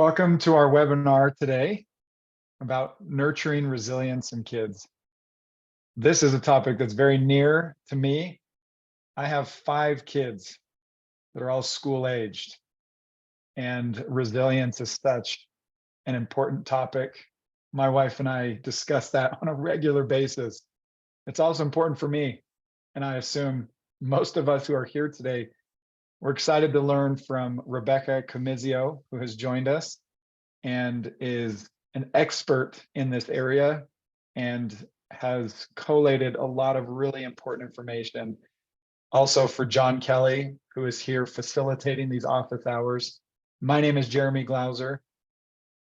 Welcome to our webinar today about nurturing resilience in kids. This is a topic that's very near to me. I have 5 kids that are all school aged, and resilience is such an important topic. My wife and I discuss that on a regular basis. It's also important for me, and I assume most of us who are here today, we're excited to learn from Rebecca Comizio, who has joined us and is an expert in this area and has collated a lot of really important information. Also for John Kelly, who is here facilitating these office hours. My name is Jeremy Glauser.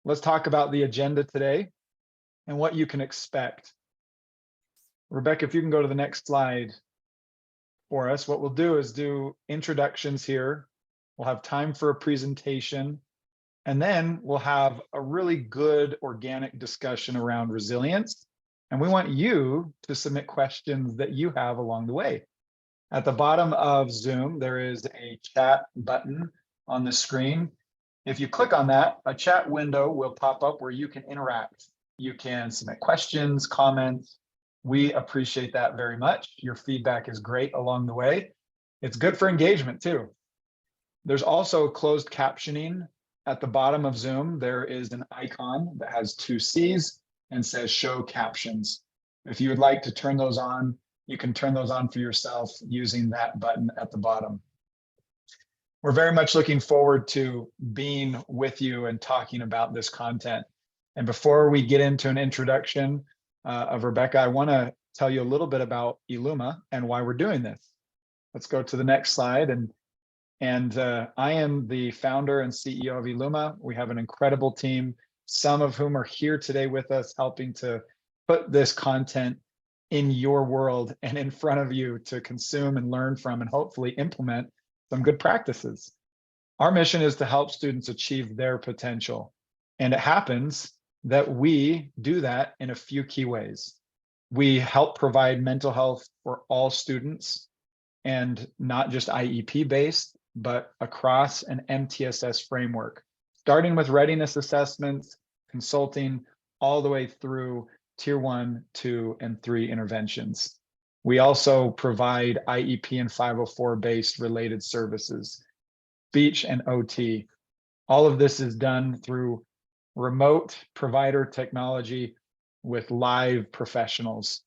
Let's talk about the agenda today and what you can expect. Rebecca, if you can go to the next slide for us. What we'll do is do introductions here. We'll have time for a presentation, and then we'll have a really good organic discussion around resilience. And we want you to submit questions that you have along the way. At the bottom of Zoom, there is a chat button on the screen. If you click on that, a chat window will pop up where you can interact. You can submit questions, comments. We appreciate that very much. Your feedback is great along the way. It's good for engagement too. There's also closed captioning. At the bottom of Zoom, there is an icon that has 2 C's and says show captions. If you would like to turn those on, you can turn those on for yourself using that button at the bottom. We're very much looking forward to being with you and talking about this content. And before we get into an introduction of Rebecca, I want to tell you a little bit about eLuma and why we're doing this. Let's go to the next slide. And I am the founder and CEO of eLuma. We have an incredible team, some of whom are here today with us, helping to put this content in your world and in front of you to consume and learn from and hopefully implement some good practices. Our mission is to help students achieve their potential. And it happens that we do that in a few key ways. We help provide mental health for all students, and not just IEP based, but across an MTSS framework, starting with readiness assessments, consulting, all the way through tier 1, 2, and 3 interventions. We also provide IEP and 504 based related services, speech and OT. All of this is done through remote provider technology with live professionals.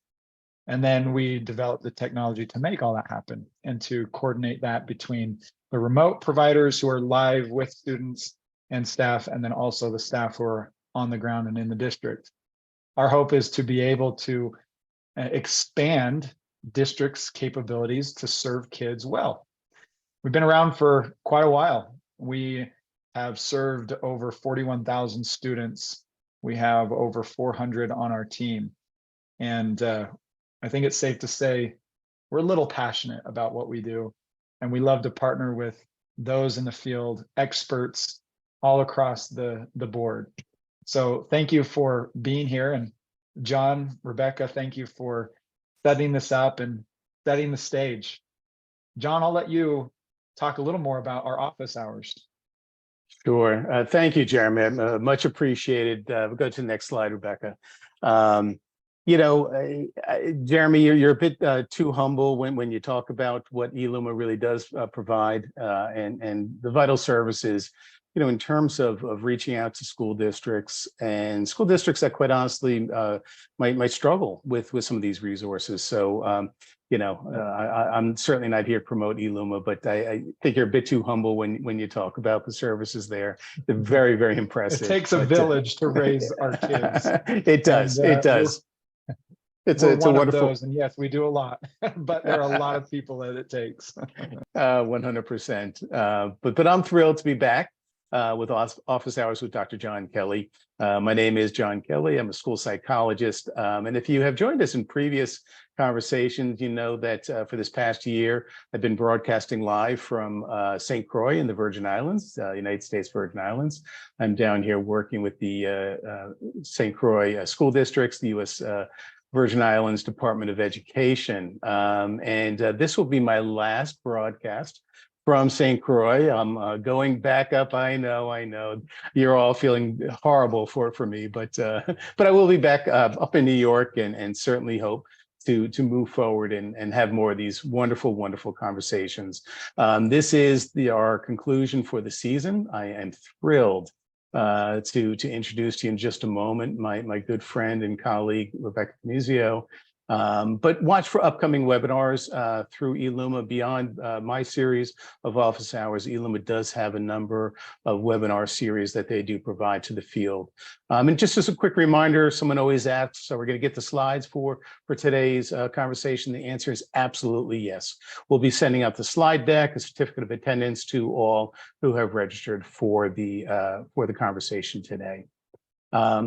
And then we develop the technology to make all that happen and to coordinate that between the remote providers who are live with students and staff, and then also the staff who are on the ground and in the district. Our hope is to be able to expand districts' capabilities to serve kids well. We've been around for quite a while. We have served over 41,000 students. We have over 400 on our team. And I think it's safe to say we're a little passionate about what we do. And we love to partner with those in the field, experts all across the board. So thank you for being here. And John, Rebecca, thank you for setting this up and setting the stage. John, I'll let you talk a little more about our office hours. Sure. Thank you, Jeremy. Much appreciated. We'll go to the next slide, Rebecca. Jeremy, you're a bit too humble when you talk about what eLuma really does provide and the vital services, in terms of reaching out to school districts that quite honestly might struggle with some of these resources. So, I'm certainly not here to promote eLuma, but I think you're a bit too humble when you talk about the services there. They're very, very impressive. It takes a village to raise our kids. It does. And, it does. It's a wonderful. Those, and yes, we do a lot, but there are a lot of people that it takes. 100%. But I'm thrilled to be back with Office Hours with Dr. John Kelly. My name is John Kelly. I'm a school psychologist. And if you have joined us in previous conversations, you know that for this past year, I've been broadcasting live from St. Croix in the Virgin Islands, United States Virgin Islands. I'm down here working with the St. Croix school districts, the U.S. Virgin Islands Department of Education. This will be my last broadcast from St. Croix. I'm going back up. I know you're all feeling horrible for me, but I will be back up in New York, and certainly hope to move forward and have more of these wonderful conversations. This is our conclusion for the season. I am thrilled to introduce to you in just a moment my good friend and colleague Rebecca Camuzio. But watch for upcoming webinars through eLuma. Beyond my series of office hours, eLuma does have a number of webinar series that they do provide to the field. And just as a quick reminder, someone always asks, so we're going to get the slides for today's conversation. The answer is absolutely yes. We'll be sending out the slide deck, a certificate of attendance to all who have registered for the conversation today.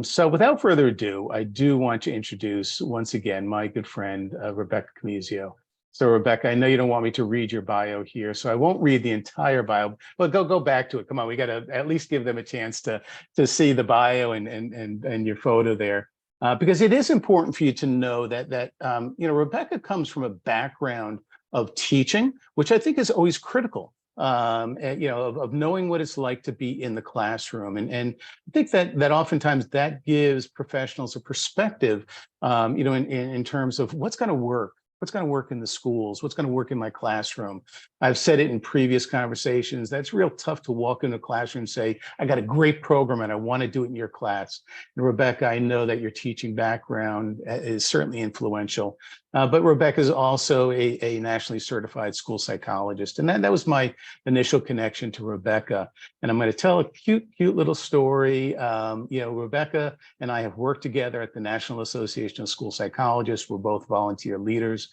So without further ado, I do want to introduce once again my good friend, Rebecca Camuzio. So Rebecca, I know you don't want me to read your bio here, so I won't read the entire bio, but go back to it. Come on, we got to at least give them a chance to see the bio and your photo there. Because it is important for you to know that Rebecca comes from a background of teaching, which I think is always critical. Of knowing what it's like to be in the classroom. And I think that oftentimes that gives professionals a perspective, in terms of what's going to work. What's going to work in the schools? What's going to work in my classroom? I've said it in previous conversations. That's real tough to walk into a classroom and say, I got a great program and I want to do it in your class. And Rebecca, I know that your teaching background is certainly influential. But Rebecca is also a nationally certified school psychologist. And that was my initial connection to Rebecca. And I'm going to tell a cute little story. Rebecca and I have worked together at the National Association of School Psychologists. We're both volunteer leaders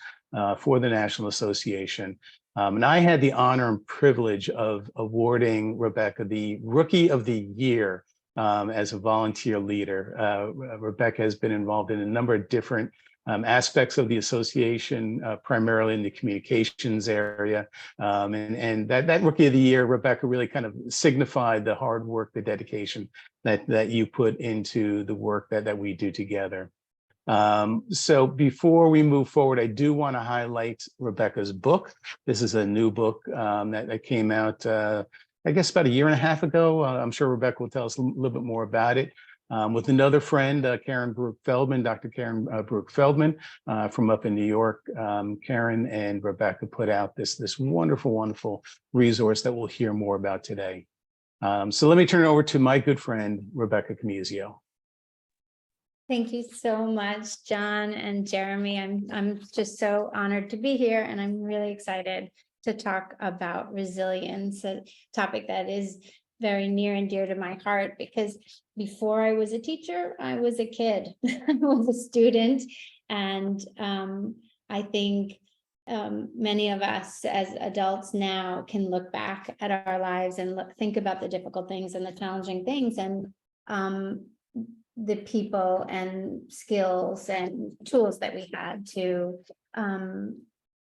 for the National Association. And I had the honor and privilege of awarding Rebecca the Rookie of the Year as a volunteer leader. Rebecca has been involved in a number of different aspects of the association, primarily in the communications area. And that Rookie of the Year, Rebecca, really kind of signified the hard work, the dedication that you put into the work that we do together. So before we move forward, I do want to highlight Rebecca's book. This is a new book that came out, I guess, about a year and a half ago. I'm sure Rebecca will tell us a little bit more about it. With another friend, Karen Baruch Feldman, Dr. Karen Baruch Feldman from up in New York. Karen and Rebecca put out this wonderful resource that we'll hear more about today. So let me turn it over to my good friend, Rebecca Camuzio. Thank you so much, John and Jeremy. I'm just so honored to be here, and I'm really excited to talk about resilience, a topic that is very near and dear to my heart, because before I was a teacher, I was a kid. I was a student, and I think many of us as adults now can look back at our lives and think about the difficult things and the challenging things, and the people and skills and tools that we had to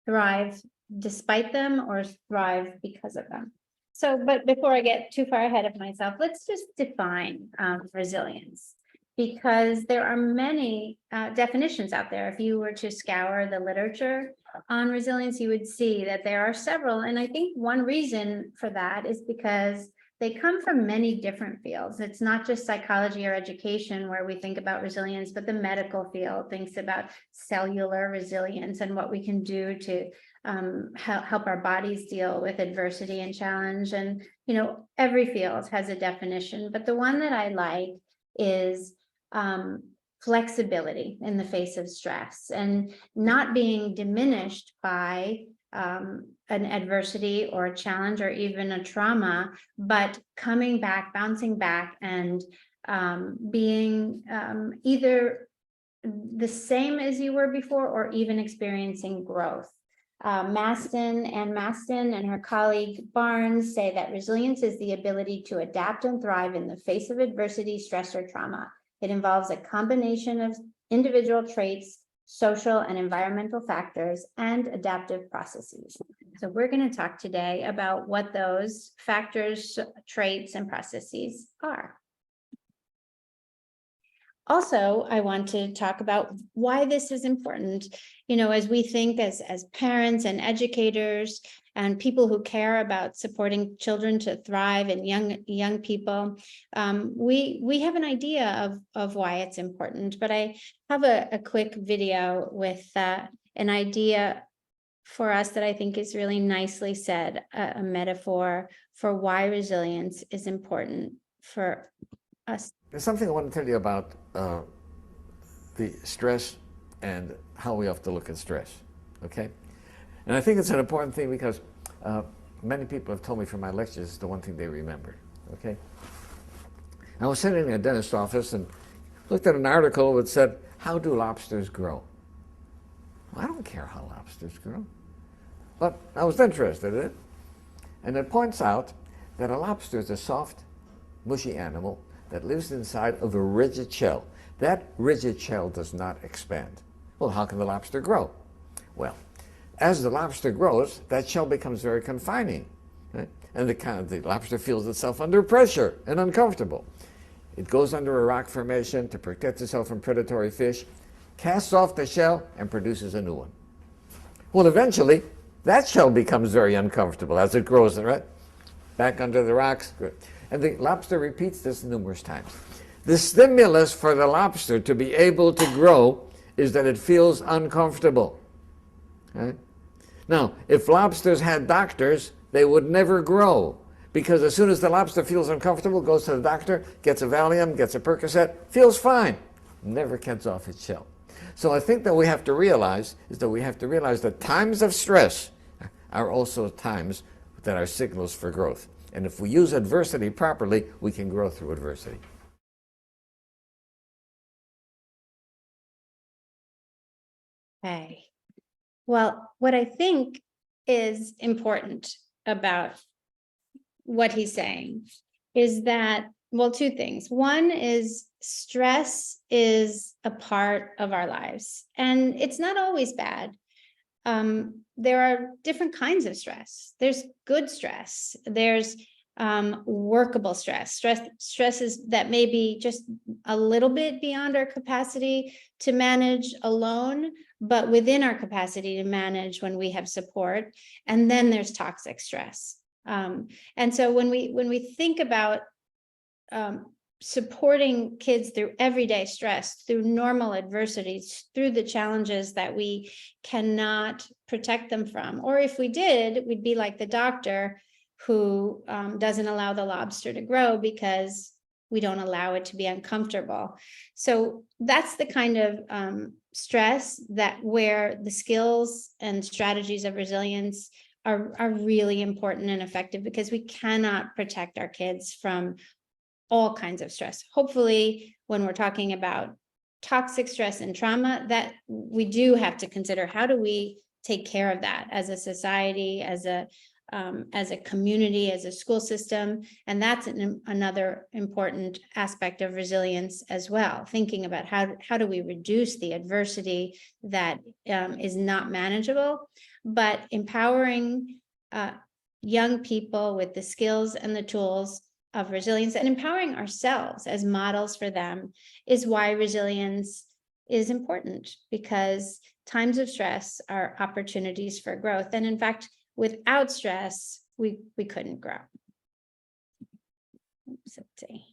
thrive despite them or thrive because of them. So, but before I get too far ahead of myself, let's just define resilience, because there are many definitions out there. If you were to scour the literature on resilience, you would see that there are several. And I think one reason for that is because they come from many different fields. It's not just psychology or education where we think about resilience, but the medical field thinks about cellular resilience and what we can do to help our bodies deal with adversity and challenge. And, every field has a definition, but the one that I like is flexibility in the face of stress, and not being diminished by an adversity or a challenge or even a trauma, but coming back, bouncing back, and being either the same as you were before or even experiencing growth. Maston and her colleague Barnes say that resilience is the ability to adapt and thrive in the face of adversity, stress, or trauma. It involves a combination of individual traits, social and environmental factors, and adaptive processes. So we're going to talk today about what those factors, traits, and processes are. Also, I want to talk about why this is important. You know, as we think as parents and educators and people who care about supporting children to thrive and young people, we have an idea of why it's important. But I have a quick video with an idea for us that I think is really nicely said, a metaphor for why resilience is important for us. There's something I want to tell you about the stress and how we have to look at stress, okay? And I think it's an important thing because many people have told me from my lectures it's the one thing they remember, okay? I was sitting in a dentist's office and looked at an article that said, how do lobsters grow? Well, I don't care how lobsters grow, but I was interested in it. And it points out that a lobster is a soft, mushy animal that lives inside of a rigid shell. That rigid shell does not expand. Well, how can the lobster grow? Well, as the lobster grows, that shell becomes very confining, right? And the lobster feels itself under pressure and uncomfortable. It goes under a rock formation to protect itself from predatory fish, casts off the shell, and produces a new one. Well, eventually, that shell becomes very uncomfortable as it grows, right? Back under the rocks. And the lobster repeats this numerous times. The stimulus for the lobster to be able to grow is that it feels uncomfortable. Right? Now, if lobsters had doctors, they would never grow, because as soon as the lobster feels uncomfortable, goes to the doctor, gets a Valium, gets a Percocet, feels fine, never gets off its shell. So I think that we have to realize that times of stress are also times that are signals for growth. And if we use adversity properly, we can grow through adversity. Okay. Well, what I think is important about what he's saying is that, well, two things. One is stress is a part of our lives, and it's not always bad. There are different kinds of stress. There's good stress. There's workable stress. Stresses that may be just a little bit beyond our capacity to manage alone, but within our capacity to manage when we have support. And then there's toxic stress. And so when we think about supporting kids through everyday stress, through normal adversities, through the challenges that we cannot protect them from, or if we did, we'd be like the doctor who doesn't allow the lobster to grow because we don't allow it to be uncomfortable. So that's the kind of stress that where the skills and strategies of resilience are really important and effective, because we cannot protect our kids from all kinds of stress. Hopefully, when we're talking about toxic stress and trauma, that we do have to consider, how do we take care of that as a society, as a community, as a school system? And that's another important aspect of resilience as well, thinking about how do we reduce the adversity that is not manageable, but empowering young people with the skills and the tools of resilience, and empowering ourselves as models for them, is why resilience is important, because times of stress are opportunities for growth. And in fact, without stress, we couldn't grow. Let's see.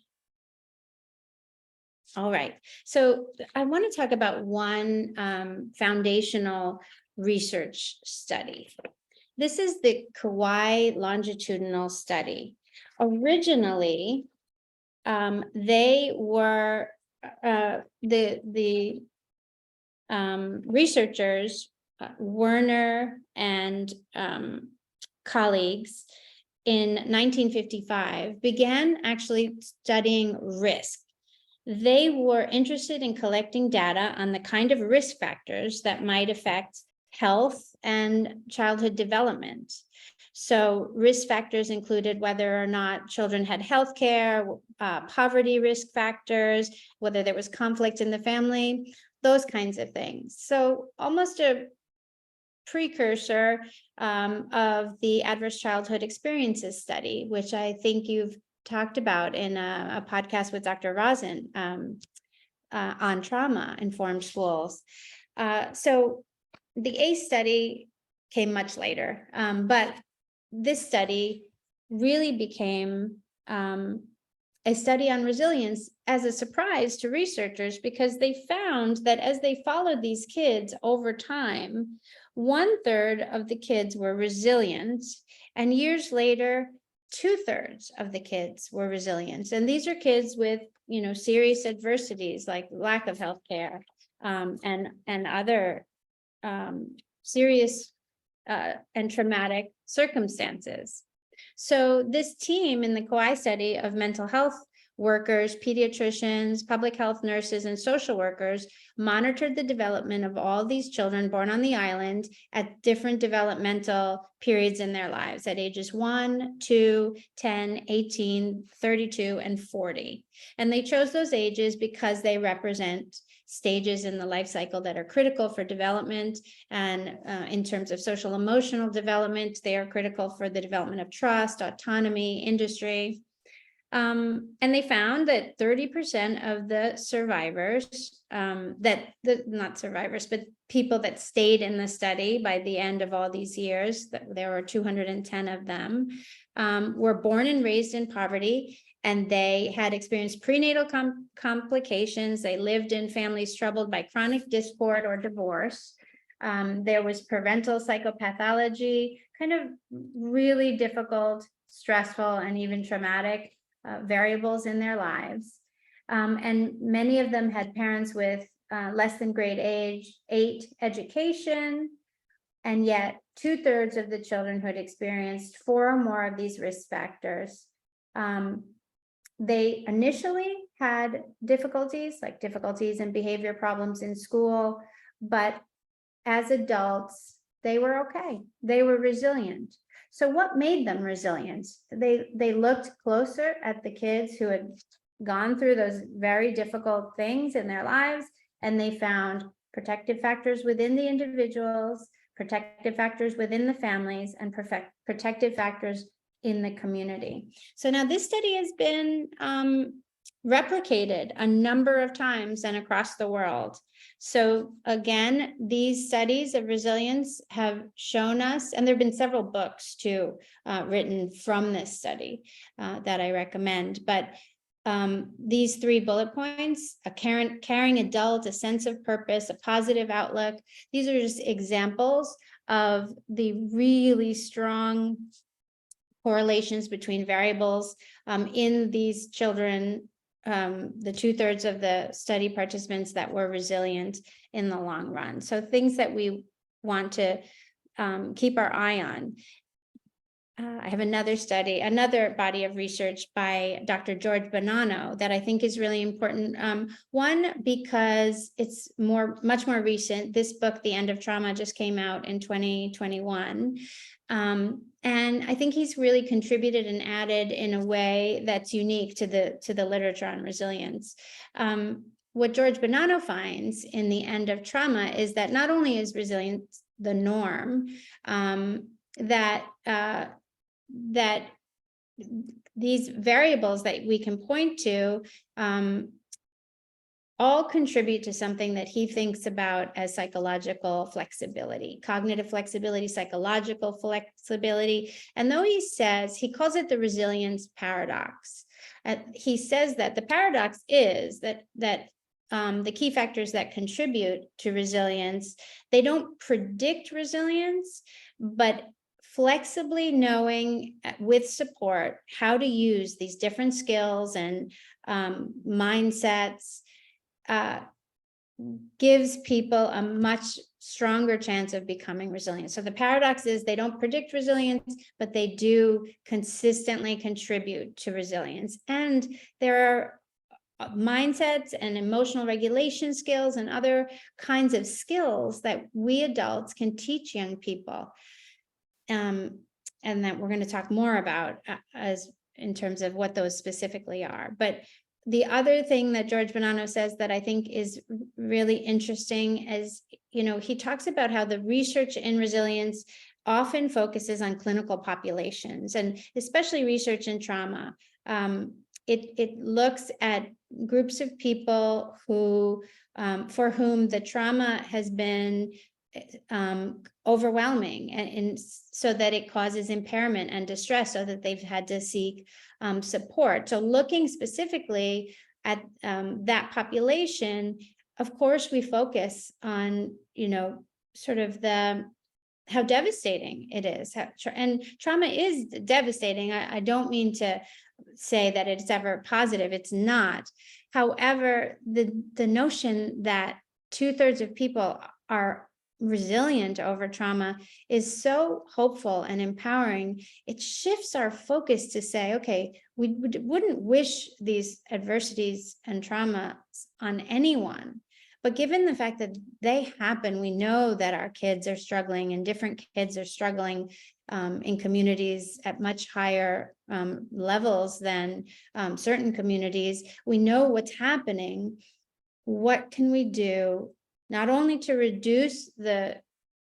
All right, so I want to talk about one foundational research study. This is the Kawaii longitudinal study. Originally, they were the researchers, Werner and colleagues, in 1955 began actually studying risk. They were interested in collecting data on the kind of risk factors that might affect health and childhood development. So risk factors included whether or not children had health care, poverty risk factors, whether there was conflict in the family, those kinds of things. So almost a precursor of the adverse childhood experiences study, which I think you've talked about in a podcast with Dr. Rosen on trauma-informed schools. So the ACE study came much later, but this study really became a study on resilience as a surprise to researchers, because they found that as they followed these kids over time, 1/3 of the kids were resilient, and years later, 2/3 of the kids were resilient. And these are kids with, serious adversities like lack of healthcare, and other serious and traumatic circumstances. So this team in the Kawaii study of mental health workers, pediatricians, public health nurses, and social workers monitored the development of all these children born on the island at different developmental periods in their lives, at ages 1, 2, 10, 18, 32, and 40. And they chose those ages because they represent stages in the life cycle that are critical for development. And in terms of social emotional development, they are critical for the development of trust, autonomy, industry. And they found that 30% of the survivors, not survivors, but people that stayed in the study by the end of all these years, there were 210 of them, were born and raised in poverty, and they had experienced prenatal complications. They lived in families troubled by chronic discord or divorce. There was parental psychopathology, kind of really difficult, stressful, and even traumatic variables in their lives. And many of them had parents with less than grade 8 education, and yet 2/3 of the children who had experienced 4 or more of these risk factors, they initially had difficulties in behavior problems in school, but as adults, they were okay. They were resilient. So what made them resilient? They looked closer at the kids who had gone through those very difficult things in their lives, and they found protective factors within the individuals, protective factors within the families, and protective factors in the community. So now this study has been replicated a number of times and across the world. So again, these studies of resilience have shown us, and there have been several books too written from this study that I recommend, but these 3 bullet points: a caring adult, a sense of purpose, a positive outlook. These are just examples of the really strong correlations between variables in these children, the 2/3 of the study participants that were resilient in the long run. So things that we want to keep our eye on. I have another body of research by Dr. George Bonanno that I think is really important. One, because it's much more recent. This book, The End of Trauma, just came out in 2021. And I think he's really contributed and added in a way that's unique to the literature on resilience. What George Bonanno finds in The End of Trauma is that not only is resilience the norm, that these variables that we can point to all contribute to something that he thinks about as psychological flexibility, cognitive flexibility, psychological flexibility. And though he calls it the resilience paradox, he says that the paradox is that the key factors that contribute to resilience, they don't predict resilience, but flexibly knowing with support how to use these different skills and mindsets gives people a much stronger chance of becoming resilient. So the paradox is they don't predict resilience, but they do consistently contribute to resilience. And there are mindsets and emotional regulation skills and other kinds of skills that we adults can teach young people. And that we're going to talk more about as in terms of what those specifically are. But the other thing that George Bonanno says that I think is really interesting is, he talks about how the research in resilience often focuses on clinical populations, and especially research in trauma. it looks at groups of people who, for whom the trauma has been overwhelming, and so that it causes impairment and distress, so that they've had to seek support. So looking specifically at that population, of course, we focus on, sort of how devastating it is. And trauma is devastating. I don't mean to say that it's ever positive. It's not. However, the notion that 2/3 of people are resilient over trauma is so hopeful and empowering. It shifts our focus to say, okay, we wouldn't wish these adversities and traumas on anyone. But given the fact that they happen, we know that our kids are struggling, and different kids are struggling in communities at much higher levels than certain communities. We know what's happening. What can we do, not only to reduce the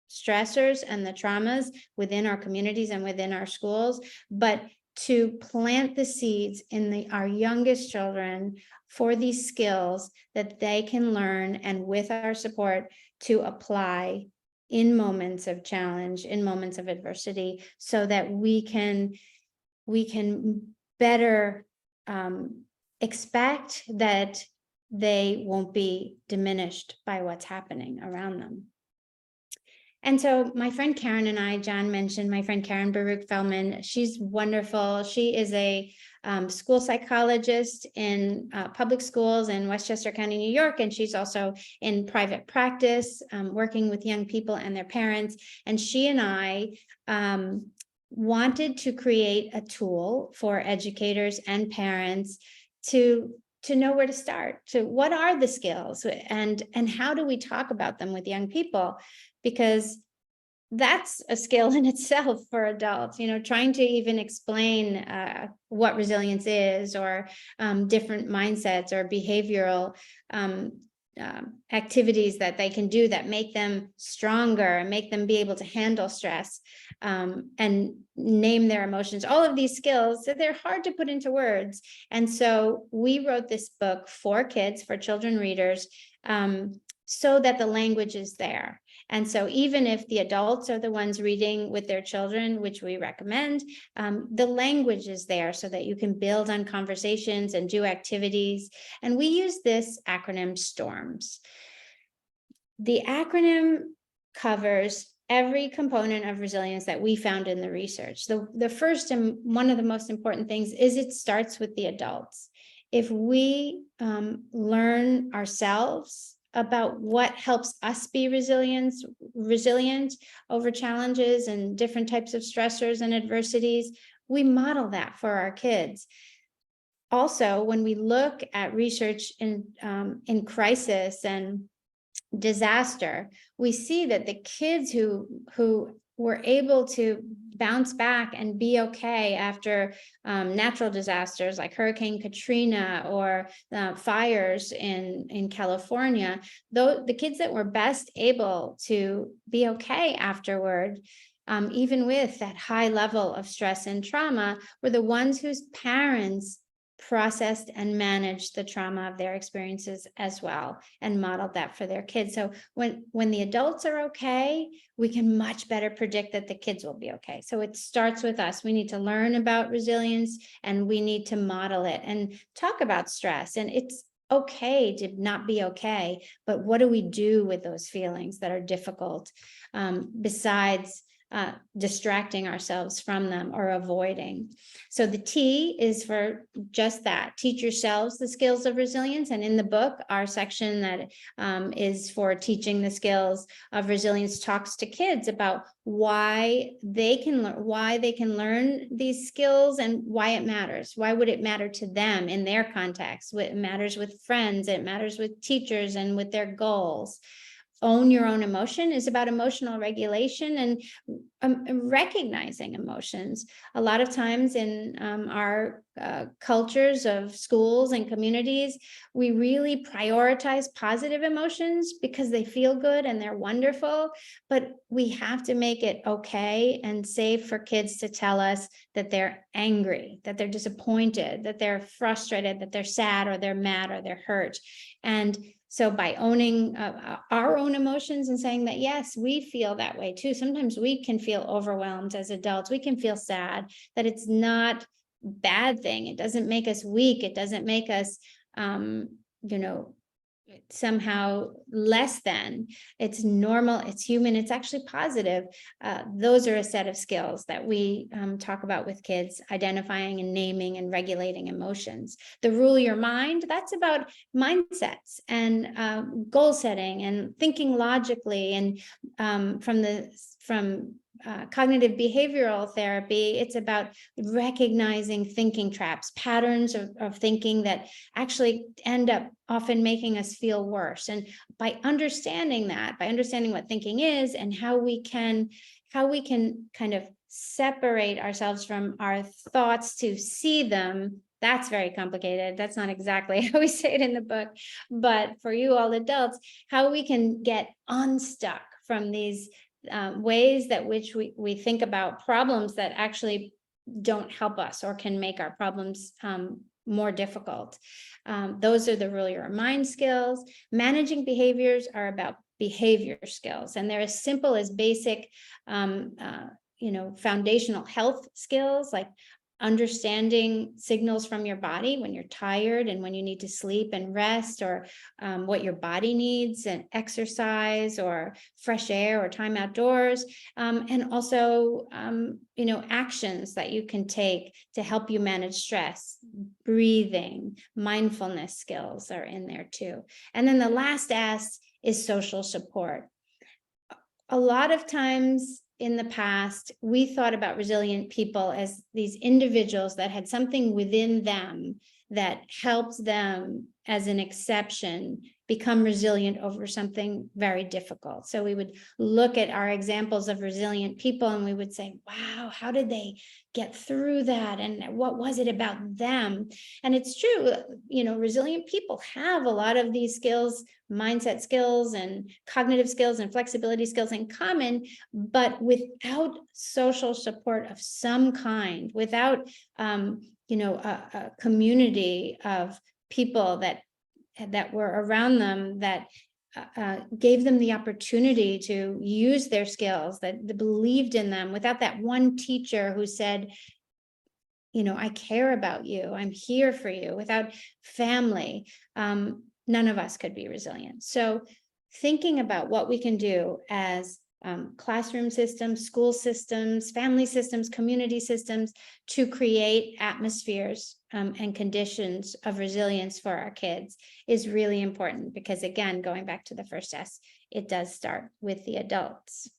stressors and the traumas within our communities and within our schools, but to plant the seeds in our youngest children for these skills that they can learn, and with our support to apply in moments of challenge, in moments of adversity, so that we can better expect that they won't be diminished by what's happening around them. And so my friend Karen and I, John mentioned my friend Karen Baruch Feldman. She's wonderful. She is a school psychologist in public schools in Westchester County, New York. And she's also in private practice, working with young people and their parents. And she and I wanted to create a tool for educators and parents to know where to start, to what are the skills, and how do we talk about them with young people? Because that's a skill in itself for adults, trying to even explain what resilience is, or different mindsets or behavioral activities that they can do that make them stronger and make them be able to handle stress, and name their emotions. All of these skills, they're hard to put into words. And so we wrote this book for kids, for children readers, so that the language is there. And so even if the adults are the ones reading with their children, which we recommend, the language is there so that you can build on conversations and do activities. And we use this acronym STORMS. The acronym covers every component of resilience that we found in the research. The first and one of the most important things is it starts with the adults. If we learn ourselves about what helps us be resilient over challenges and different types of stressors and adversities, we model that for our kids. Also, when we look at research in crisis and disaster, we see that the kids who were able to bounce back and be okay after natural disasters like Hurricane Katrina or fires in California, though the kids that were best able to be okay afterward, even with that high level of stress and trauma, were the ones whose parents processed and managed the trauma of their experiences as well, and modeled that for their kids. So when the adults are okay, we can much better predict that the kids will be okay. So it starts with us. We need to learn about resilience, and we need to model it and talk about stress. And it's okay to not be okay, but what do we do with those feelings that are difficult, besides distracting ourselves from them or avoiding? So the T is for just that. Teach yourselves the skills of resilience. And in the book, our section that is for teaching the skills of resilience talks to kids about why they can learn these skills and why it matters. Why would it matter to them in their context? It matters with friends, it matters with teachers and with their goals. own your own emotion is about emotional regulation and recognizing emotions. A lot of times in our cultures of schools and communities, we really prioritize positive emotions because they feel good and they're wonderful, but we have to make it okay and safe for kids to tell us that they're angry, that they're disappointed, that they're frustrated, that they're sad or they're mad or they're hurt. And so by owning our own emotions and saying that, yes, we feel that way too. Sometimes we can feel overwhelmed as adults. We can feel sad, that it's not a bad thing. It doesn't make us weak. It doesn't make us, somehow less than. It's normal, it's human, it's actually positive. Those are a set of skills that we talk about with kids, identifying and naming and regulating emotions. The rule your mind, that's about mindsets and goal setting and thinking logically. And from cognitive behavioral therapy, it's about recognizing thinking traps, patterns of thinking that actually end up often making us feel worse. And by understanding that, by understanding what thinking is and how we can kind of separate ourselves from our thoughts to see them, that's very complicated. That's not exactly how we say it in the book, but for you all adults, how we can get unstuck from these ways that which we think about problems that actually don't help us or can make our problems more difficult. Those are the rule your mind skills. Managing behaviors are about behavior skills, and they're as simple as basic foundational health skills, like understanding signals from your body when you're tired and when you need to sleep and rest, or what your body needs and exercise or fresh air or time outdoors, and also actions that you can take to help you manage stress. Breathing, mindfulness skills are in there too. And then the last S is social support. A lot of times in the past, we thought about resilient people as these individuals that had something within them that helped them, as an exception, become resilient over something very difficult. So we would look at our examples of resilient people and we would say, wow, how did they get through that? And what was it about them? And it's true, resilient people have a lot of these skills, mindset skills and cognitive skills and flexibility skills in common, but without social support of some kind, without a community of people that were around them that gave them the opportunity to use their skills, that believed in them, without that one teacher who said, I care about you, I'm here for you, without family, none of us could be resilient. So thinking about what we can do as classroom systems, school systems, family systems, community systems to create atmospheres and conditions of resilience for our kids is really important, because again, going back to the first S, it does start with the adults.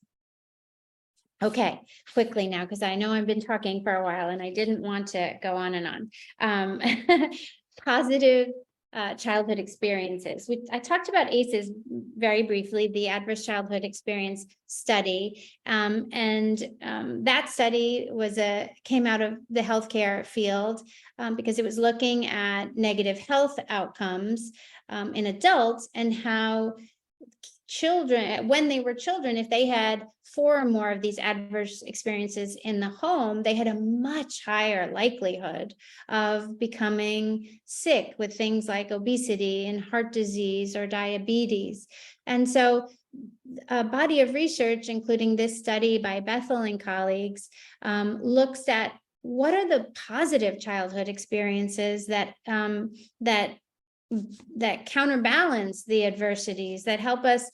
Okay, quickly now, because I know I've been talking for a while and I didn't want to go on and on. Positive childhood experiences. I talked about ACEs very briefly, the Adverse Childhood Experience Study, and that study came out of the healthcare field because it was looking at negative health outcomes in adults, and how children, when they were children, if they had 4 or more of these adverse experiences in the home, they had a much higher likelihood of becoming sick with things like obesity and heart disease or diabetes. And so a body of research, including this study by Bethel and colleagues, looks at what are the positive childhood experiences that counterbalance the adversities, that help us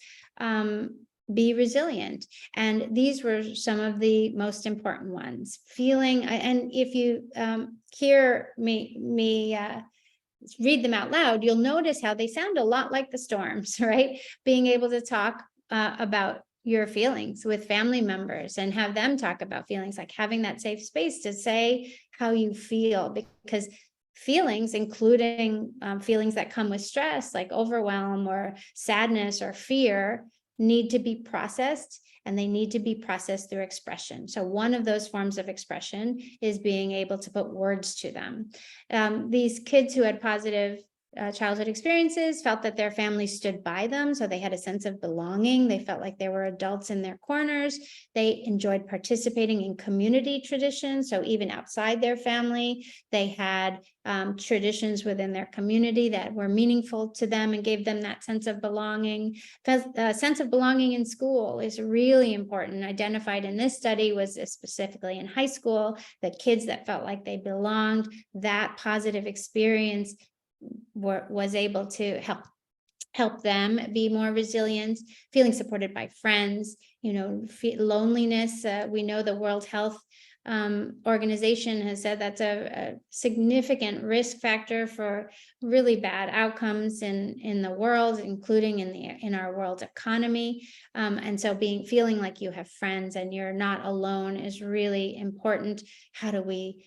be resilient. And these were some of the most important ones. Feeling, and if you hear me read them out loud, you'll notice how they sound a lot like the storms, right? Being able to talk about your feelings with family members and have them talk about feelings, like having that safe space to say how you feel, because feelings, including feelings that come with stress, like overwhelm or sadness or fear, need to be processed, and they need to be processed through expression. So one of those forms of expression is being able to put words to them. These kids who had positive childhood experiences felt that their family stood by them, so they had a sense of belonging. They felt like they were adults in their corners. They enjoyed participating in community traditions, so even outside their family, they had traditions within their community that were meaningful to them and gave them that sense of belonging. Because sense of belonging in school is really important. Identified in this study was specifically in high school, the kids that felt like they belonged, that positive experience was able to help them be more resilient, feeling supported by friends, loneliness. We know the World Health Organization has said that's a significant risk factor for really bad outcomes in the world, including in our world economy. And so feeling like you have friends and you're not alone is really important. How do we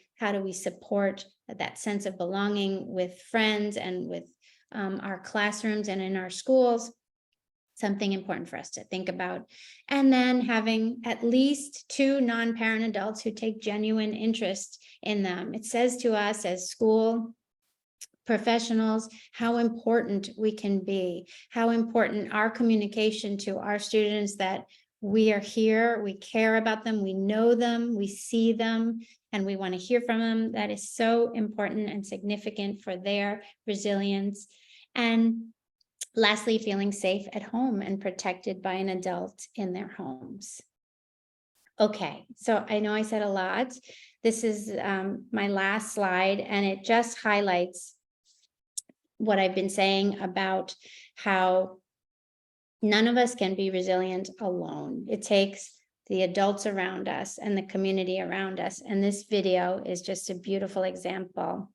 support that sense of belonging with friends and with our classrooms and in our schools? Something important for us to think about. And then having at least 2 non-parent adults who take genuine interest in them. It says to us as school professionals how important we can be, how important our communication to our students, that we are here, we care about them, we know them, we see them, and we want to hear from them. That is so important and significant for their resilience. And lastly, feeling safe at home and protected by an adult in their homes. Okay, so I know I said a lot. This is my last slide, and it just highlights what I've been saying about how none of us can be resilient alone. It takes the adults around us and the community around us. And this video is just a beautiful example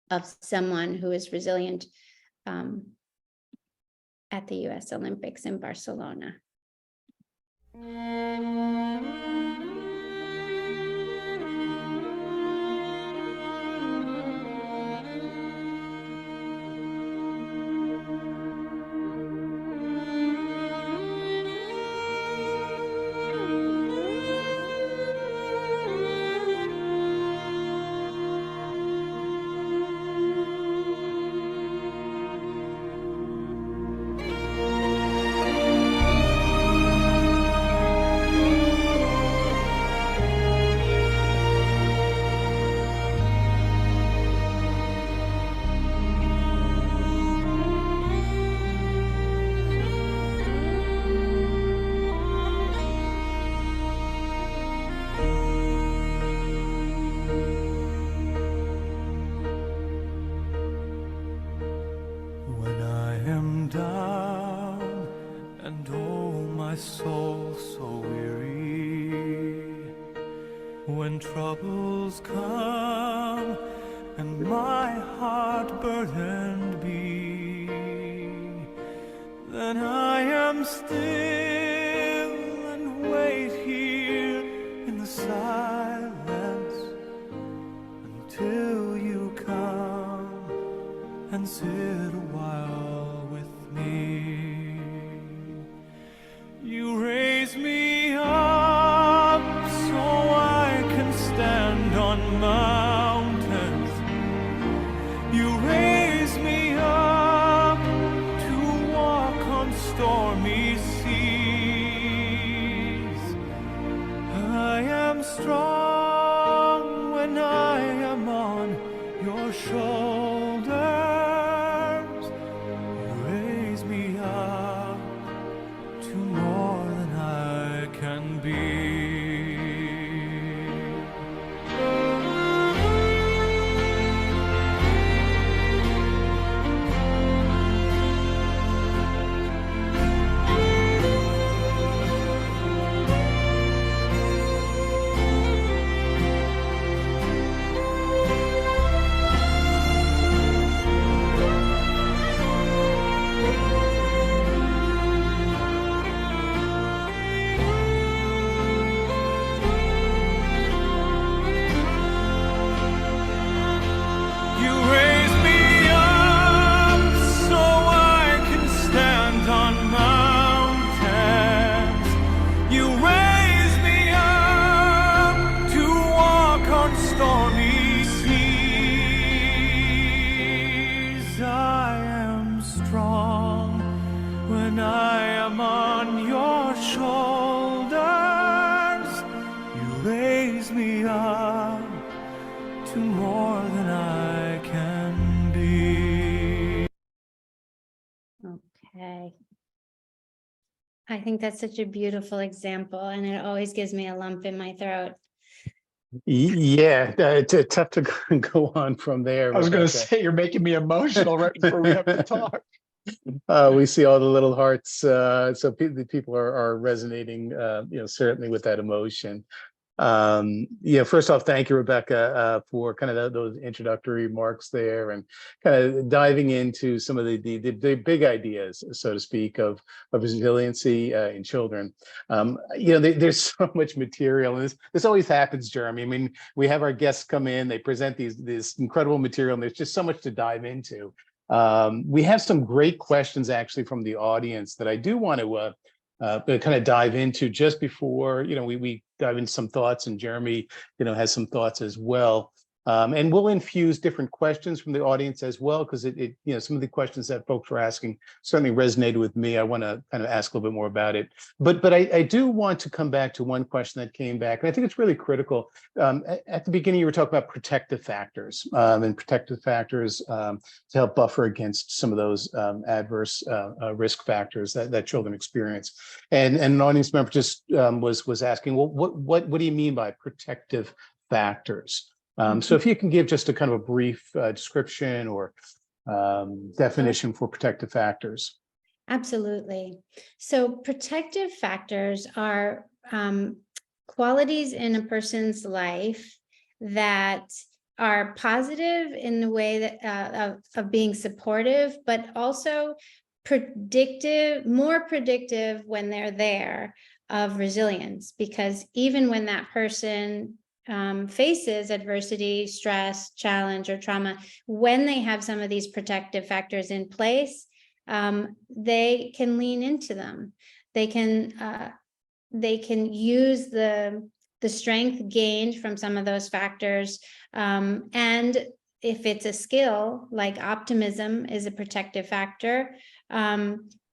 of someone who is resilient at the US Olympics in Barcelona. When troubles come and my heart burdened be, then I am still and wait here in the silence until you come and sit a while with me. You raise me up so I can stand on mountains. You raise me up to walk on stormy seas. I am strong when I am on your shoulders. You raise me up to more than I can be. to more than I can be. Okay. I think that's such a beautiful example, and it always gives me a lump in my throat. Yeah, it's tough to go on from there, I was going to Rebecca. say, you're making me emotional right before we have to talk. We see all the little hearts, so the people are resonating, certainly with that emotion. First off, thank you, Rebecca, for kind of those introductory remarks there, and kind of diving into some of the big ideas, so to speak, of resiliency in children. There's so much material, and this always happens, Jeremy. I mean, we have our guests come in, they present this incredible material, and there's just so much to dive into. We have some great questions actually from the audience that I do want to kind of dive into just before we dive into some thoughts, and Jeremy has some thoughts as well. And we'll infuse different questions from the audience as well, because some of the questions that folks were asking certainly resonated with me. I want to kind of ask a little bit more about it, but I do want to come back to one question that came back, and I think it's really critical. At the beginning, you were talking about protective factors, and protective factors to help buffer against some of those adverse risk factors that children experience. And an audience member just was asking, well, what do you mean by protective factors? So if you can give just a kind of a brief description or definition for protective factors. Absolutely. So protective factors are qualities in a person's life that are positive in the way that of being supportive, but also more predictive when they're there, of resilience, because even when that person faces adversity, stress, challenge, or trauma, when they have some of these protective factors in place, they can lean into them. They can use the strength gained from some of those factors, and if it's a skill like optimism is a protective factor,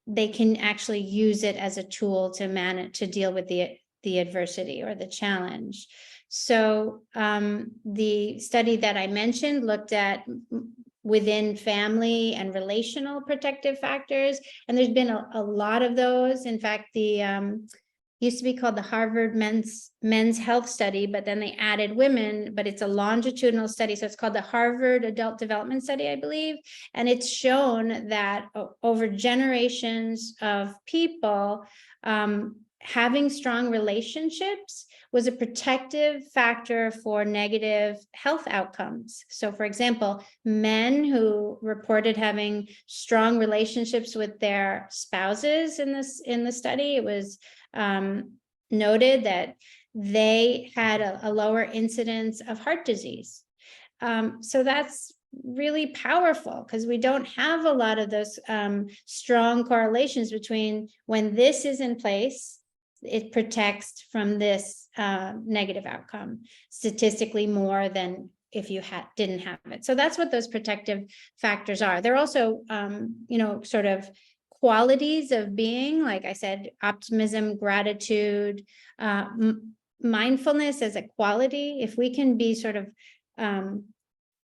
they can actually use it as a tool to manage, to deal with the adversity or the challenge. So the study that I mentioned looked at within family and relational protective factors, and there's been a lot of those. In fact, the used to be called the Harvard Men's Health Study, but then they added women, but it's a longitudinal study. So it's called the Harvard Adult Development Study, I believe. And it's shown that over generations of people, having strong relationships was a protective factor for negative health outcomes. So for example, men who reported having strong relationships with their spouses in the study, it was noted that they had a lower incidence of heart disease. So that's really powerful, because we don't have a lot of those strong correlations between when this is in place, it protects from this negative outcome statistically more than if you didn't have it. So that's what those protective factors are. They're also, sort of qualities of being, like I said, optimism, gratitude, mindfulness as a quality. If we can be sort of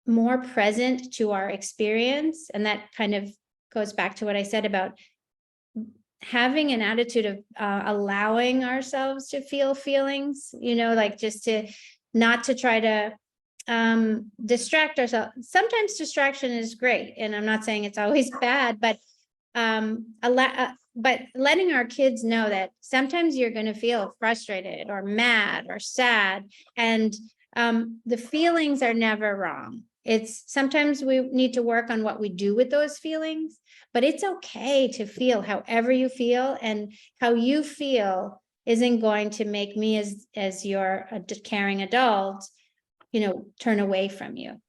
more present to our experience, and that kind of goes back to what I said about having an attitude of allowing ourselves to feel feelings, like just to not to try to distract ourselves. Sometimes distraction is great, and I'm not saying it's always bad, but letting our kids know that sometimes you're going to feel frustrated or mad or sad, and the feelings are never wrong. It's sometimes we need to work on what we do with those feelings, but it's okay to feel however you feel, and how you feel isn't going to make me as your caring adult, turn away from you.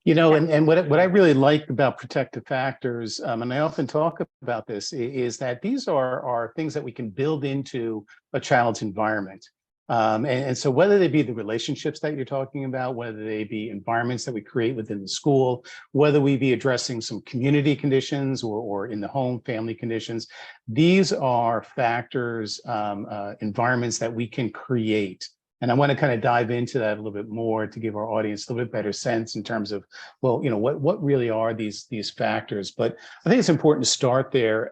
And what I really like about protective factors, and I often talk about this, is that these are things that we can build into a child's environment. And so whether they be the relationships that you're talking about, whether they be environments that we create within the school, whether we be addressing some community conditions or in the home, family conditions, these are factors, environments that we can create And I want to kind of dive into that a little bit more to give our audience a little bit better sense in terms of, well, what really are these factors. But I think it's important to start there.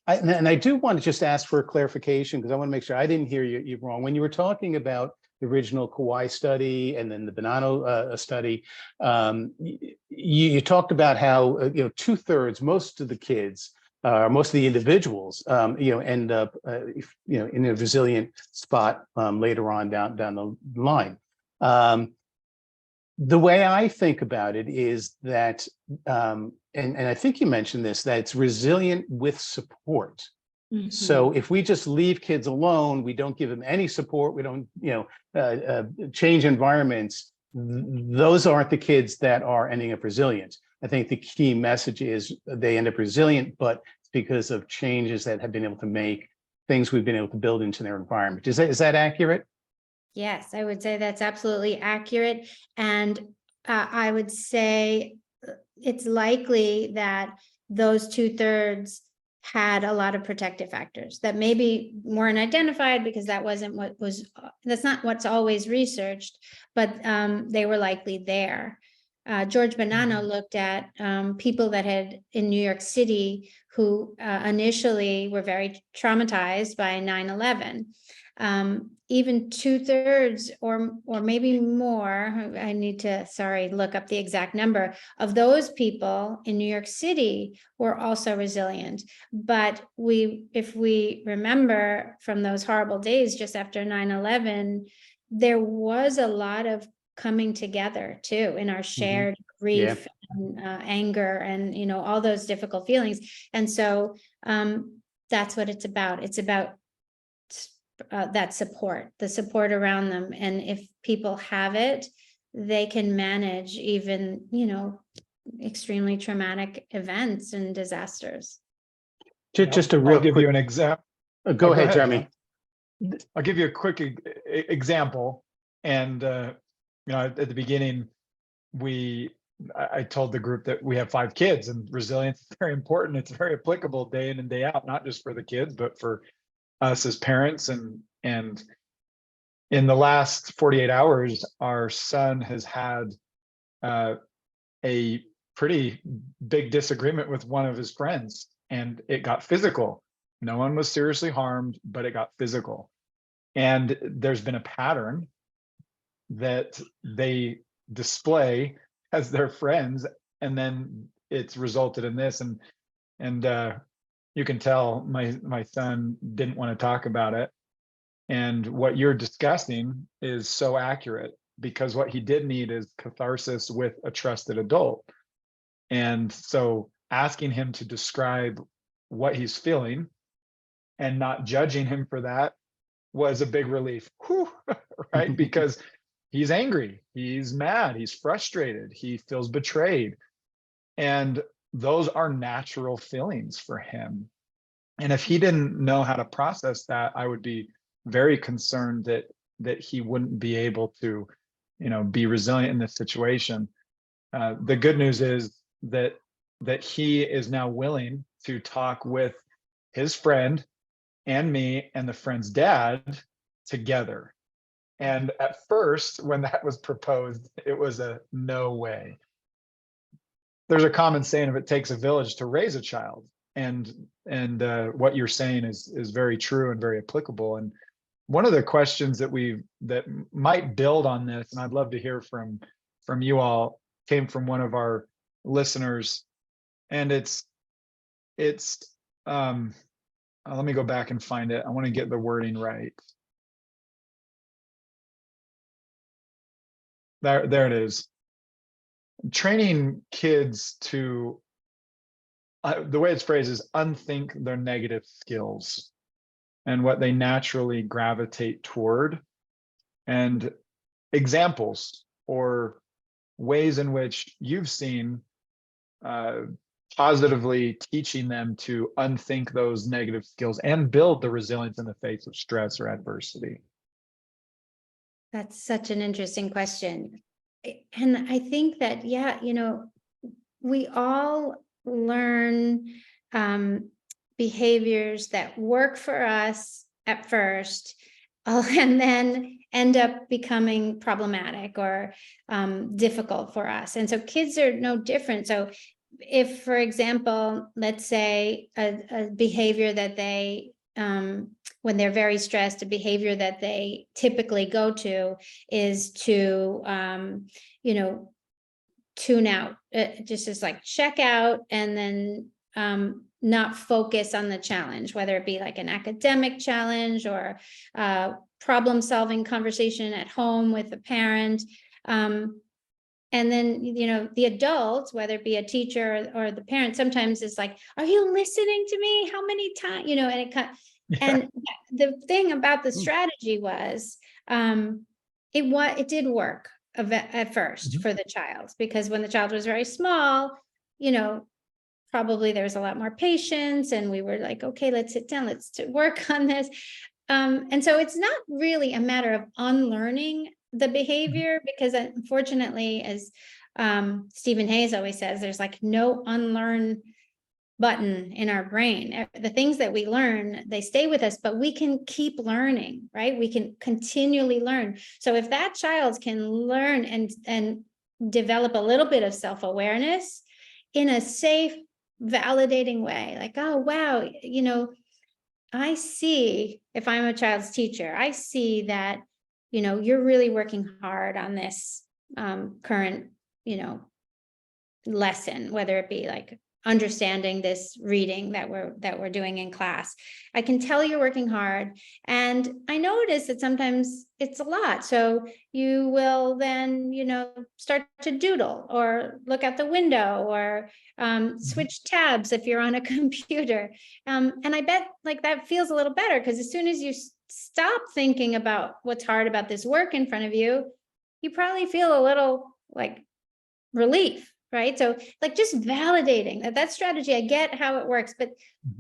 And I do want to just ask for a clarification, because I want to make sure I didn't hear you wrong. When you were talking about the original Kawaii study and then the Bonanno study, you talked about how 2/3, most of the kids, most of the individuals, end up, in a resilient spot later on down the line. The way I think about it is that, and I think you mentioned this, that it's resilient with support. Mhm. So if we just leave kids alone, we don't give them any support, we don't, change environments, those aren't the kids that are ending up resilient. I think the key message is they end up resilient, but it's because of changes that have been able to make, things we've been able to build into their environment. Is that accurate? Yes, I would say that's absolutely accurate. And I would say it's likely that those 2/3 had a lot of protective factors that maybe weren't identified because that's not what's always researched, but they were likely there. George Bonanno looked at people that had in New York City who initially were very traumatized by 9/11. Even 2/3 or maybe more, I need to, look up the exact number of those people in New York City were also resilient. But if we remember from those horrible days just after 9/11, there was a lot of coming together too in our shared grief and anger and all those difficult feelings. And so that's what it's about. It's about that support, the support around them. And if people have it, they can manage even, extremely traumatic events and disasters. Just a real I'll give quick, you an example. go ahead, Jeremy. I'll give you a quick example. And, at the beginning, I told the group that we have 5 kids, and resilience is very important. It's very applicable day in and day out, not just for the kids, but for us as parents. And in the last 48 hours, our son has had a pretty big disagreement with one of his friends, and it got physical. No one was seriously harmed, but it got physical. And there's been a pattern that they display as their friends, and then it's resulted in this. And you can tell my son didn't want to talk about it. And what you're discussing is so accurate, because what he did need is catharsis with a trusted adult. And so asking him to describe what he's feeling and not judging him for that was a big relief. Whew, right? Because he's angry, he's mad, he's frustrated, he feels betrayed. And those are natural feelings for him. And if he didn't know how to process that, I would be very concerned that he wouldn't be able to, be resilient in this situation. The good news is that he is now willing to talk with his friend and me and the friend's dad together. And at first, when that was proposed, it was a no way. There's a common saying, if it takes a village to raise a child. And what you're saying is very true and very applicable. And one of the questions that might build on this, and I'd love to hear from you all, came from one of our listeners. And it's let me go back and find it. I want to get the wording right. There it is. Training kids to, the way it's phrased is unthink their negative skills and what they naturally gravitate toward, and examples or ways in which you've seen positively teaching them to unthink those negative skills and build the resilience in the face of stress or adversity. That's such an interesting question. And I think that, we all learn behaviors that work for us at first, and then end up becoming problematic or difficult for us. And so kids are no different. So if, for example, let's say a behavior that they, when they're very stressed, a behavior that they typically go to is to, you know, tune out, just as like check out and then not focus on the challenge, whether it be like an academic challenge or problem solving conversation at home with a parent. And then, you know, the adults, whether it be a teacher or the parent, sometimes it's like, are you listening to me? How many times, you know, and and the thing about the strategy was, it did work at first for the child, because when the child was very small, you know, probably there was a lot more patience and we were like, okay, let's sit down, let's work on this. And so it's not really a matter of unlearning the behavior, because unfortunately, as Stephen Hayes always says, there's like no unlearn button in our brain. The things that we learn, they stay with us, but we can keep learning, right? We can continually learn. So if that child can learn and develop a little bit of self-awareness in a safe, validating way, like, oh, wow, you know, I see, if I'm a child's teacher, I see that, you know, you're really working hard on this current, you know, lesson, whether it be like understanding this reading that we're doing in class. I can tell you're working hard, and I notice that sometimes it's a lot. So you will then, you know, start to doodle or look out the window or switch tabs if you're on a computer. And I bet like that feels a little better, because as soon as you stop thinking about what's hard about this work in front of you, you probably feel a little like relief. Right. So like just validating that strategy, I get how it works, but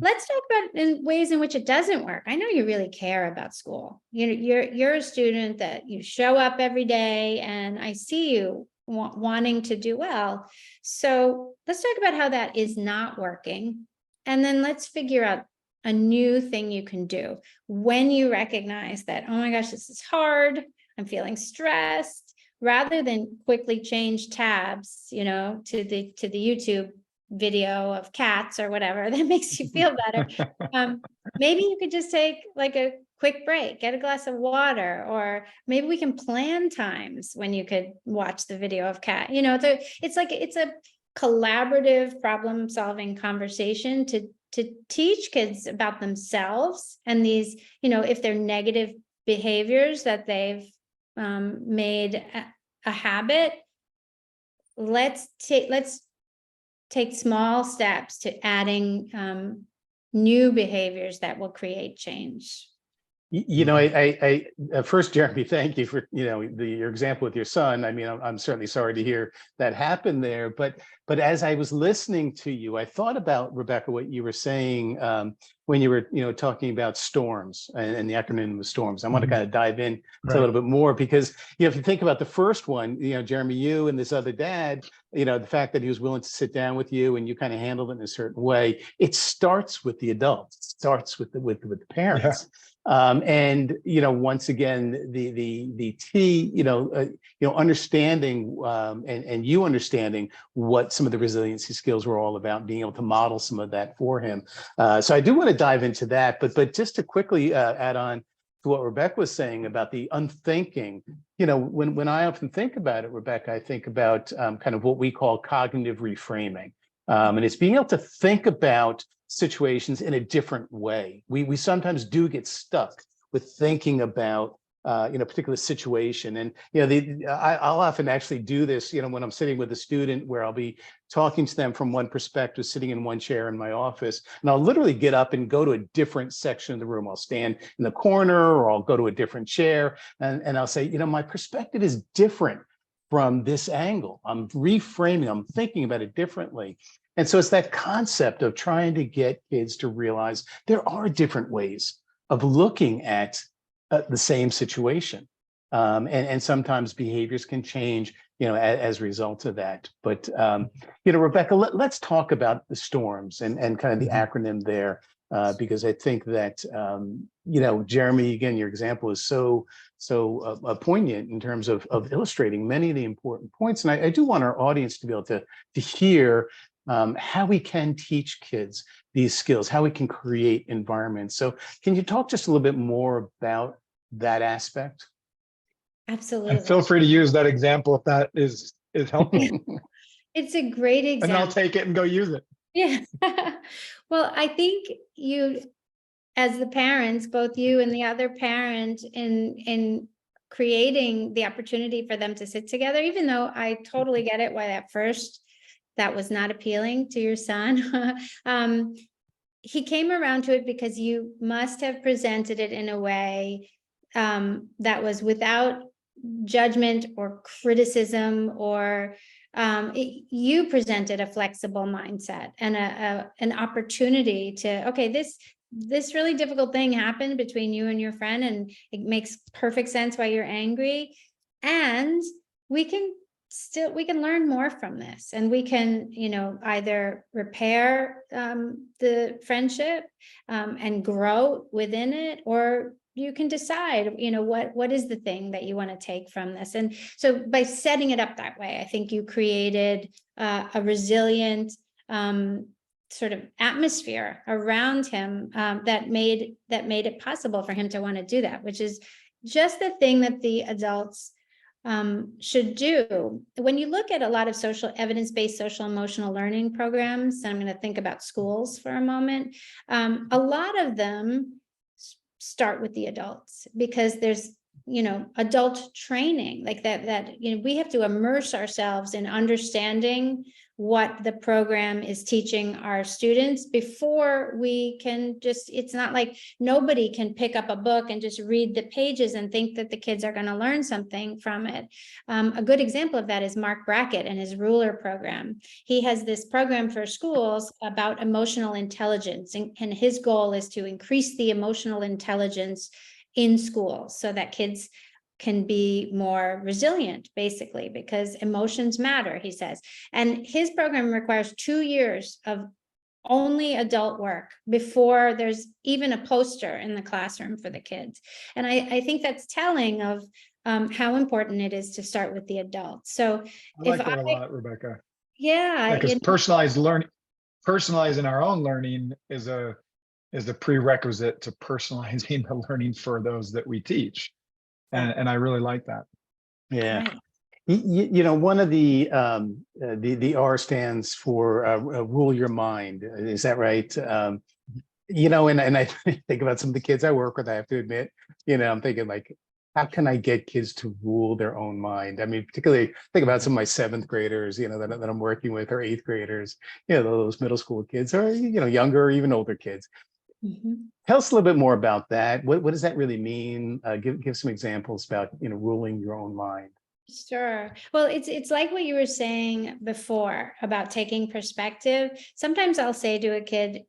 let's talk about in ways in which it doesn't work. I know you really care about school. You're a student that you show up every day, and I see you wanting to do well. So let's talk about how that is not working. And then let's figure out a new thing you can do when you recognize that, oh my gosh, this is hard, I'm feeling stressed. Rather than quickly change tabs, you know, to the YouTube video of cats or whatever that makes you feel better. Maybe you could just take like a quick break, get a glass of water, or maybe we can plan times when you could watch the video of cat. You know, it's a collaborative problem solving conversation to teach kids about themselves and these, you know, if they're negative behaviors that they've made a habit, let's take small steps to adding new behaviors that will create change. You know, I first, Jeremy, thank you for, you know, your example with your son. I mean, I'm certainly sorry to hear that happened there, but as I was listening to you, I thought about, Rebecca, what you were saying when you were, you know, talking about storms and the acronym of storms. I want to kind of dive in a little bit more, because, you know, if you think about the first one, you know, Jeremy, you and this other dad, you know, the fact that he was willing to sit down with you and you kind of handled it in a certain way, it starts with the adults, it starts with the parents. Yeah. And, you know, once again, the T, you know, understanding and you understanding what some of the resiliency skills were all about, being able to model some of that for him. So I do want to dive into that, but just to quickly add on to what Rebecca was saying about the unthinking, you know, when I often think about it, Rebecca, I think about kind of what we call cognitive reframing. And it's being able to think about situations in a different way. We sometimes do get stuck with thinking about you know, particular situation. And, you know, I'll often actually do this, you know, when I'm sitting with a student, where I'll be talking to them from one perspective, sitting in one chair in my office, and I'll literally get up and go to a different section of the room. I'll stand in the corner, or I'll go to a different chair, and I'll say, you know, my perspective is different from this angle. I'm reframing, I'm thinking about it differently. And so it's that concept of trying to get kids to realize there are different ways of looking at the same situation. And sometimes behaviors can change, you know, as a result of that. But, you know, Rebecca, let's talk about the storms and kind of the acronym there, because I think that, you know, Jeremy, again, your example is so so poignant in terms of illustrating many of the important points. And I do want our audience to be able to hear how we can teach kids these skills, how we can create environments. So can you talk just a little bit more about that aspect? Absolutely. And feel free to use that example if that is helpful. It's a great And example. I'll take it and go use it. Yeah. Well, I think you, as the parents, both you and the other parent, in creating the opportunity for them to sit together, even though I totally get it why at first that was not appealing to your son. He came around to it because you must have presented it in a way that was without judgment or criticism, or you presented a flexible mindset and an opportunity to, okay, this really difficult thing happened between you and your friend, and it makes perfect sense why you're angry, and we can learn more from this, and we can, either repair the friendship and grow within it, or you can decide, what is the thing that you want to take from this. And so by setting it up that way, I think you created a resilient sort of atmosphere around him that made it possible for him to want to do that, which is just the thing that the adults should do. When you look at a lot of evidence-based social emotional learning programs, and I'm going to think about schools for a moment, a lot of them start with the adults, because there's adult training like that we have to immerse ourselves in understanding what the program is teaching our students before we can it's not like nobody can pick up a book and just read the pages and think that the kids are going to learn something from it. A good example of that is Mark Brackett and his Ruler program. He has this program for schools about emotional intelligence, and his goal is to increase the emotional intelligence in schools so that kids can be more resilient, basically, because emotions matter, he says. And his program requires 2 years of only adult work before there's even a poster in the classroom for the kids. And I think that's telling of how important it is to start with the adults. So I like that a lot, Rebecca. Yeah. Because personalizing our own learning is a prerequisite to personalizing the learning for those that we teach. And I really like that. Yeah. Right. One of the R stands for rule your mind. Is that right? And I think about some of the kids I work with, I have to admit, I'm thinking like, how can I get kids to rule their own mind? I mean, particularly think about some of my 7th graders, that I'm working with, or 8th graders, those middle school kids, or, younger or even older kids. Mm-hmm. Tell us a little bit more about that. What does that really mean? Give some examples about, ruling your own mind. Sure. Well, it's like what you were saying before about taking perspective. Sometimes I'll say to a kid,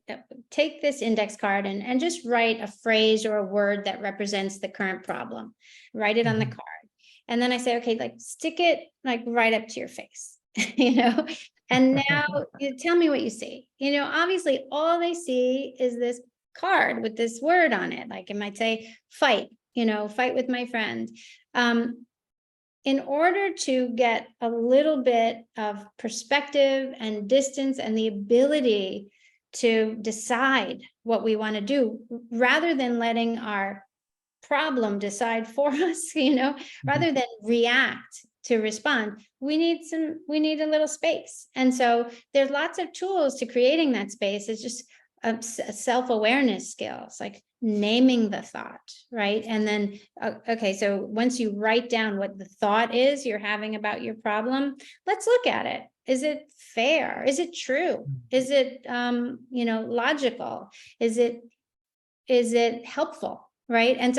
take this index card and just write a phrase or a word that represents the current problem. Write it on the card. And then I say, okay, like stick it like right up to your face, and now you tell me what you see. Obviously all they see is this card with this word on it. Like it might say fight, fight with my friend. In order to get a little bit of perspective and distance and the ability to decide what we want to do, rather than letting our problem decide for us, rather than react to respond, we need a little space. And so there's lots of tools to creating that space. It's just self-awareness skills, like naming the thought, right? And then, okay, so once you write down what the thought is you're having about your problem, let's look at it. Is it fair? Is it true? Is it, logical? Is it helpful, right? And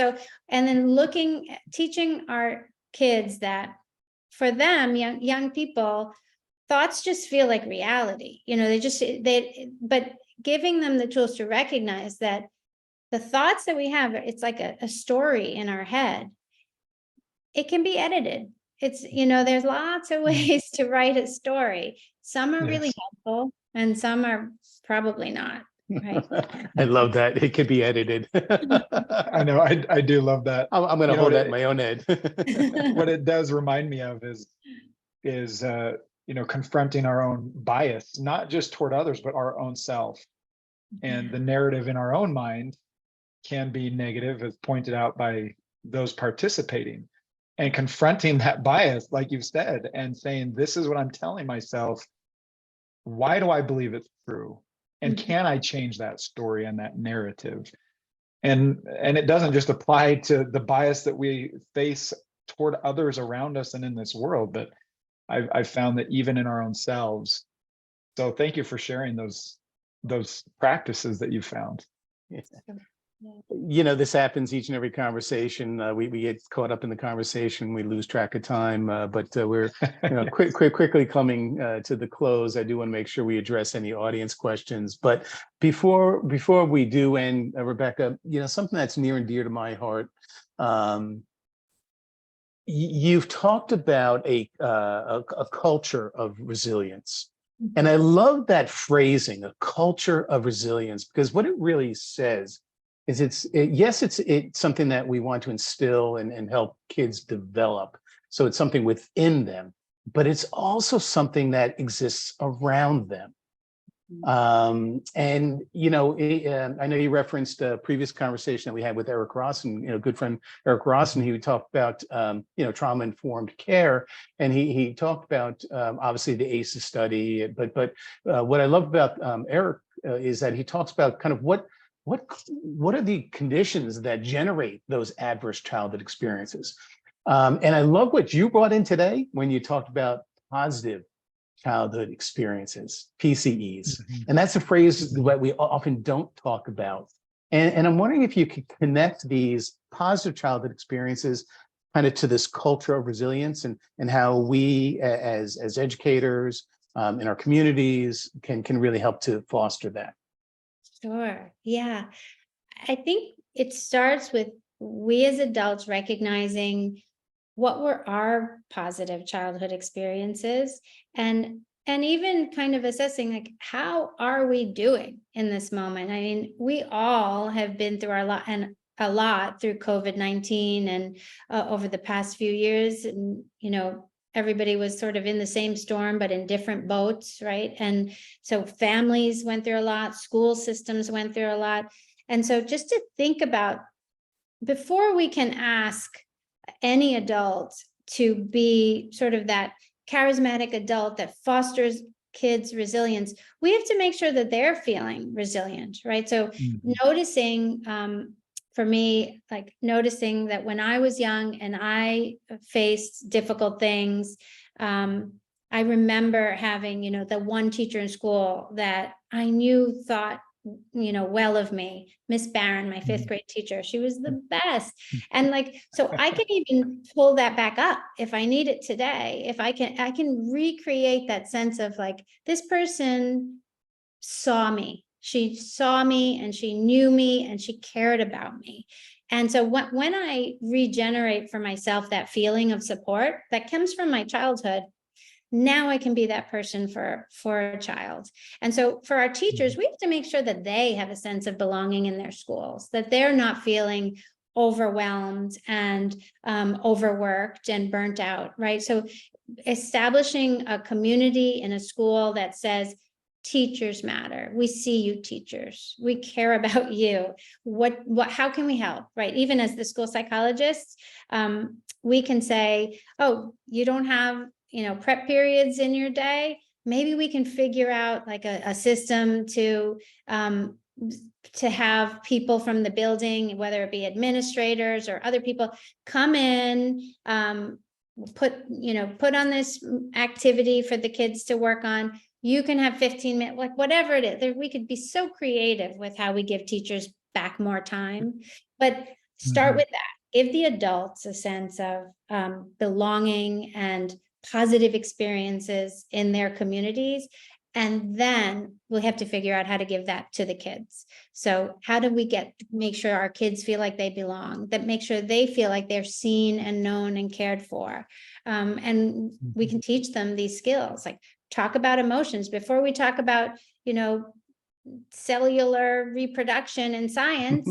then teaching our kids that for them, young people, thoughts just feel like reality. But giving them the tools to recognize that the thoughts that we have, it's like a story in our head. It can be edited. There's lots of ways to write a story. Some are really helpful and some are probably not. Right. I love that. It could be edited. I know, I do love that. I'm going to You know, hold that it- in my own head. What it does remind me of is you know, confronting our own bias, not just toward others, but our own self. And the narrative in our own mind can be negative, as pointed out by those participating, and confronting that bias, like you've said, and saying, this is what I'm telling myself. Why do I believe it's true? And Mhm. can I change that story and that narrative? And it doesn't just apply to the bias that we face toward others around us and in this world, but I've found that even in our own selves. So thank you for sharing those practices that you found. You know, this happens each and every conversation. We get caught up in the conversation, we lose track of time, but we're quickly coming to the close. I do want to make sure we address any audience questions. But before we do, and Rebecca, you know, something that's near and dear to my heart. You've talked about a culture of resilience. And I love that phrasing, a culture of resilience, because what it really says is it's something that we want to instill and help kids develop. So it's something within them, but it's also something that exists around them. And, you know, I know you referenced a previous conversation that we had with Eric Rawson, you know, good friend Eric Rawson. He talked about, you know, trauma-informed care. And he talked about, obviously, the ACEs study. But what I love about Eric is that he talks about kind of what are the conditions that generate those adverse childhood experiences. And I love what you brought in today when you talked about positive childhood experiences, PCEs. And that's a phrase that we often don't talk about. And I'm wondering if you could connect these positive childhood experiences kind of to this culture of resilience and how we as educators in our communities can really help to foster that. Sure. Yeah. I think it starts with we as adults recognizing what were our positive childhood experiences and even kind of assessing like how are we doing in this moment. I mean, we all have been through a lot through COVID-19 and over the past few years, and you know, everybody was sort of in the same storm but in different boats, right? And so families went through a lot, school systems went through a lot. And so just to think about, before we can ask any adult to be sort of that charismatic adult that fosters kids' resilience, we have to make sure that they're feeling resilient, right? So noticing, for me, like noticing that when I was young and I faced difficult things, I remember having, you know, the one teacher in school that I knew thought, you know, well of me, Miss Barron, my fifth grade teacher. She was the best. And like, so I can even pull that back up if I need it today. If I can recreate that sense of like, this person saw me. She saw me and she knew me and she cared about me. And so when I regenerate for myself that feeling of support that comes from my childhood, now I can be that person for a child. And so for our teachers, we have to make sure that they have a sense of belonging in their schools, that they're not feeling overwhelmed and overworked and burnt out, right? So establishing a community in a school that says, teachers matter. We see you, teachers. We care about you. How can we help, right? Even as the school psychologists, we can say, oh, you don't have, you know, prep periods in your day. Maybe we can figure out like a system to have people from the building, whether it be administrators or other people, come in, put on this activity for the kids to work on. You can have 15 minutes, like whatever it is. We could be so creative with how we give teachers back more time, but start with that. Give the adults a sense of belonging and positive experiences in their communities. And then we'll have to figure out how to give that to the kids. So how do we make sure our kids feel like they belong, that make sure they feel like they're seen and known and cared for. And we can teach them these skills, like talk about emotions before we talk about, you know, cellular reproduction in science,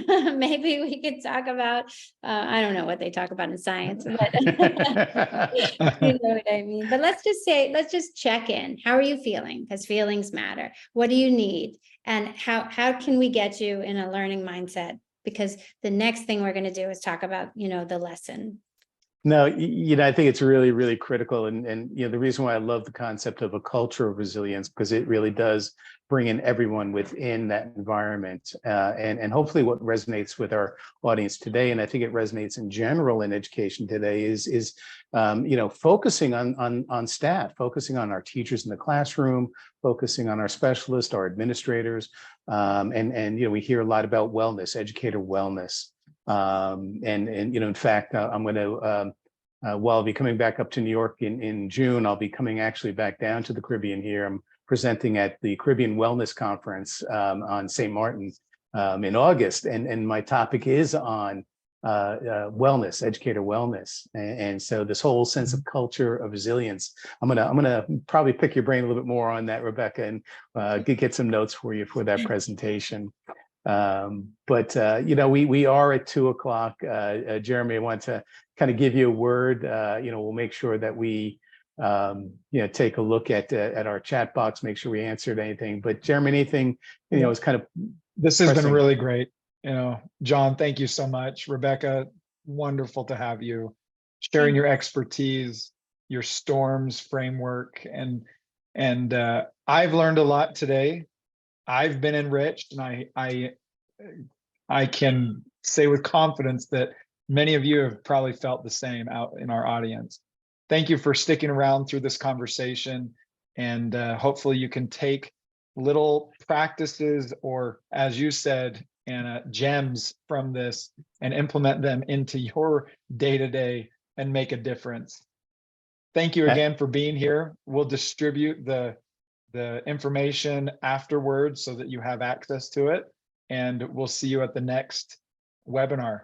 maybe we could talk about, I don't know what they talk about in science, but you know what I mean. But let's just check in. How are you feeling? Because feelings matter. What do you need? And how can we get you in a learning mindset? Because the next thing we're going to do is talk about, the lesson. No, I think it's really, really critical. And the reason why I love the concept of a culture of resilience, because it really does bring in everyone within that environment. And hopefully what resonates with our audience today, and I think it resonates in general in education today, is focusing on staff, focusing on our teachers in the classroom, focusing on our specialists, our administrators. And we hear a lot about wellness, educator wellness. In fact, I'm going to, while I'll be coming back up to New York in June, I'll be coming actually back down to the Caribbean here. I'm presenting at the Caribbean Wellness Conference on St. Martin in August. And my topic is on wellness, educator wellness. And so this whole sense of culture of resilience, I'm gonna probably pick your brain a little bit more on that, Rebecca, and get some notes for you for that presentation. But we are at 2:00. Jeremy, I want to kind of give you a word. We'll make sure that we take a look at our chat box, make sure we answered anything. But Jeremy, anything is kind of this has pressing. been really great. John, thank you so much. Rebecca, wonderful to have you sharing your expertise, your storms framework, and I've learned a lot today. I've been enriched, and I can say with confidence that many of you have probably felt the same out in our audience. Thank you for sticking around through this conversation, and hopefully you can take little practices, or as you said, Anna, gems from this and implement them into your day-to-day and make a difference. Thank you again for being here. We'll distribute the information afterwards so that you have access to it. And we'll see you at the next webinar.